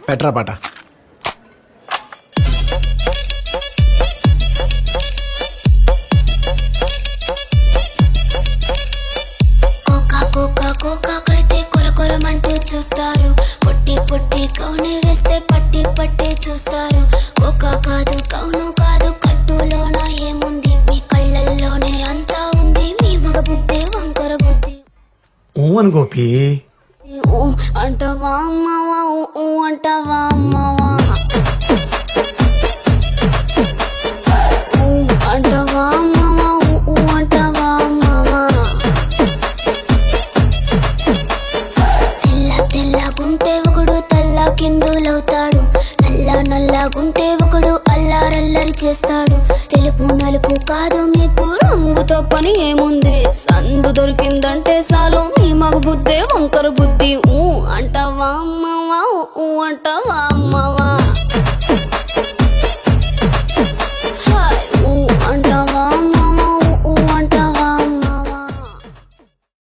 Petra పాట. Cocoa cocoa cocoa కడితే కొరకొరమంటూ చూస్తారు. పొట్టి పొట్టి కౌని వేస్తే పట్టి పట్టి చూస్తారు. కోకా కాదు కౌను కాదు కట్టులోన ఏముంది? మీ కళ్ళల్లోనే అంతా ఉంది. మీ మగ బుద్ధి వంకర బుద్ధి. ఊ అని గోపి. ఊ అంటావా అమ్మవా? ఊ అంటావా అమ్మవా? ఊ అంటావా అమ్మవా? ఊ అంటావా అమ్మవా? తెల్ల తెల్లగుంటే ఒకడు తల్ల కిందులవుతాడు. నల్ల నల్లగుంటే ఒకడు అల్లారల్లరి చేస్తాడు. తెలుపు నలుపు కాదు మీకు రంగుతో పని ఏముంది? సందు దొరికిందంటే చాలు మీ మగ బుద్ధే వంకర బుద్ధి. ఊ అంటావా అమ్మవా? ఊ అంటావా అమ్మవా?